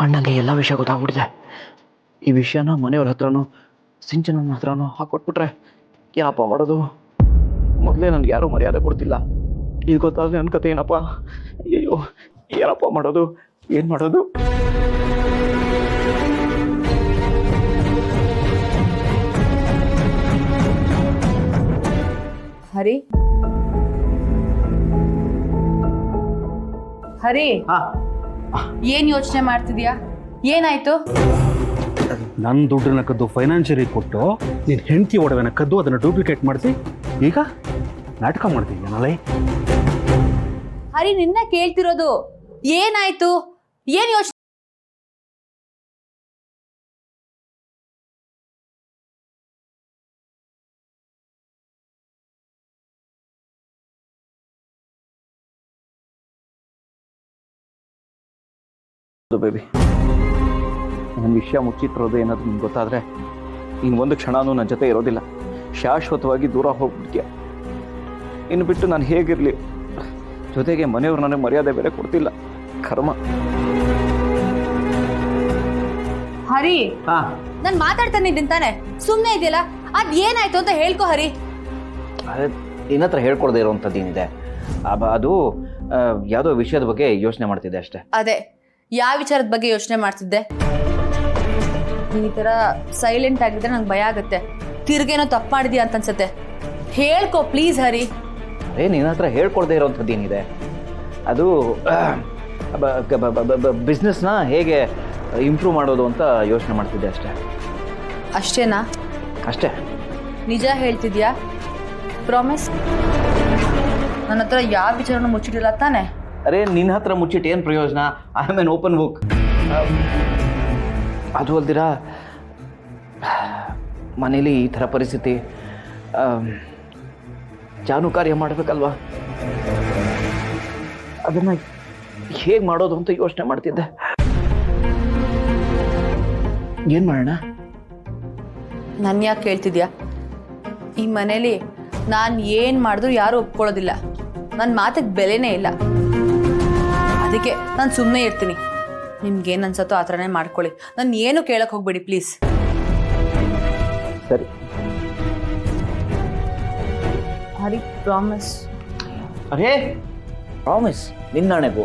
ಅಣ್ಣಂಗೆ ಎಲ್ಲ ವಿಷಯ ಗೊತ್ತಾಗ್ಬಿಟ್ಟಿದೆ. ಈ ವಿಷಯನ ಮನೆಯವ್ರ ಹತ್ರನೂ ಸಿಂಚನನ ಹತ್ರನೂ ಹಾಕೊಟ್ಬಿಟ್ರೆ ಏನಪ್ಪ ಮಾಡೋದು? ಮೊದಲೇ ನನ್ಗೆ ಯಾರೂ ಮರ್ಯಾದೆ ಕೊಡ್ತಿಲ್ಲ. ಇದು ಗೊತ್ತಾದ್ರೆ ನನ್ನ ಕತೆ ಏನಪ್ಪ? ಅಯ್ಯೋ, ಏನಪ್ಪ ಮಾಡೋದು? ಏನು ಮಾಡೋದು? ಹರಿ ಹರಿ, ಏನ್ ಯೋಚನೆ ಮಾಡ್ತಿದ್ಯಾ? ಏನಾಯ್ತು? ನನ್ನ ದುಡ್ಡನ್ನ ಕದ್ದು ಫೈನಾನ್ಷಿಯರಿ ಕೊಟ್ಟು ನೀನು ಹೆಂಡತಿ ಒಡವೆನ ಕದ್ದು ಅದನ್ನು ಡೂಪ್ಲಿಕೇಟ್ ಮಾಡಿಸಿ ಈಗ ನಾಟಕ ಮಾಡ್ತಿದ್ಯಾನಲ್ಲ. ಹರಿ, ನಿನ್ನ ಕೇಳ್ತಿರೋದು. ಏನಾಯ್ತು? ಏನ್ ಯೋಚನೆ? ಬೇಬಿ, ನನ್ನ ವಿಷಯ ಮುಚ್ಚಿಟ್ಟಿರೋದು ಏನಾದ್ರು ನಿಮ್ಗೆ ಗೊತ್ತಾದರೆ ಇನ್ನು ಒಂದು ಕ್ಷಣನೂ ನನ್ನ ಜೊತೆ ಇರೋದಿಲ್ಲ. ಶಾಶ್ವತವಾಗಿ ದೂರ ಹೋಗ್ಬಿಡ್ತೀಯ. ಇನ್ನು ಬಿಟ್ಟು ನಾನು ಹೇಗಿರಲಿ? ಜೊತೆಗೆ ಮನೆಯವ್ರು ನನಗೆ ಮರ್ಯಾದೆ ಬೇರೆ ಕೊಡ್ತಿಲ್ಲ. ಕರ್ಮ. ಹರಿ, ನಾನು ಮಾತಾಡ್ತಾನೆ ಇದ್ದೀನಿ ತಾನೆ, ಸುಮ್ಮನೆ ಇದೆಯಲ್ಲ. ಅದ್ ಏನಾಯ್ತು ಅಂತ ಹೇಳ್ಕೊ ಹರಿ. ನಿನ್ನ ಹತ್ರ ಹೇಳ್ಕೊಡದೆ ಇರೋವಂಥದ್ದು ಏನಿದೆ? ಅದು ಯಾವುದೋ ವಿಷಯದ ಬಗ್ಗೆ ಯೋಚನೆ ಮಾಡ್ತಿದ್ದೆ ಅಷ್ಟೇ. ಅದೇ, ಯಾವ ವಿಚಾರದ ಬಗ್ಗೆ ಯೋಚನೆ ಮಾಡ್ತಿದ್ದೆ? ನೀನ್ ಈ ತರ ಸೈಲೆಂಟ್ ಆಗಿದ್ರೆ ನಂಗೆ ಭಯ ಆಗುತ್ತೆ. ತಿರ್ಗೇನೋ ತಪ್ಪು ಮಾಡಿದ್ಯಾ ಅಂತ ಅನ್ಸುತ್ತೆ. ಹೇಳ್ಕೊ ಪ್ಲೀಸ್ ಹರಿ. ನಿನ್ನ ಹತ್ರ ಹೇಳ್ಕೊಡದೆ ಇರೋವಂಥದ್ದು ಏನಿದೆ? ಅದು ಬಿಸ್ನೆಸ್ನ ಹೇಗೆ ಇಂಪ್ರೂವ್ ಮಾಡೋದು ಅಂತ ಯೋಚನೆ ಮಾಡ್ತಿದ್ದೆ ಅಷ್ಟೇ. ಅಷ್ಟೇನಾ? ಅಷ್ಟೇ. ನಿಜ ಹೇಳ್ತಿದ್ಯಾ? ಪ್ರಾಮಿಸ್? ನನ್ನ ಹತ್ರ ಯಾವ ವಿಚಾರನೂ ಮುಚ್ಚಿಟ್ಟಿಲ್ಲ ತಾನೆ? ನಿನ್ನ ಹತ್ರ ಮುಚ್ಚಿಟ್ಟು ಏನು ಪ್ರಯೋಜನ? I am an open book. ಅದು ಅಲ್ದಿರಾ, ಮನೇಲಿ ಈ ಥರ ಪರಿಸ್ಥಿತಿ, ಜಾನು ಕಾರ್ಯ ಮಾಡಬೇಕಲ್ವಾ? ಅದನ್ನು ಹೇಗೆ ಮಾಡೋದು ಅಂತ ಯೋಚನೆ ಮಾಡ್ತಿದ್ದೆ. ಏನು ಮಾಡೋಣ? ನನ್ನ ಯಾಕೆ ಕೇಳ್ತಿದ್ಯಾ? ಈ ಮನೇಲಿ ನಾನು ಏನು ಮಾಡಿದ್ರು ಯಾರೂ ಒಪ್ಕೊಳ್ಳೋದಿಲ್ಲ. ನನ್ನ ಮಾತಿಗೆ ಬೆಲೆನೇ ಇಲ್ಲ. ಅದಕ್ಕೆ ನಾನು ಸುಮ್ಮನೆ ಇರ್ತೀನಿ. ನಿಮ್ಗೇನು ಅನ್ಸತ್ತೋ ಆ ಥರನೇ ಮಾಡ್ಕೊಳ್ಳಿ. ನಾನು ಏನು ಕೇಳಕ್ಕೆ ಹೋಗ್ಬೇಡಿ ಪ್ಲೀಸ್. ಸರಿ. ಹರಿ, ಪ್ರಾಮಿಸ್? ಪ್ರಾಮಿಸ್ ನಿನ್ನಾಣೆಗೂ.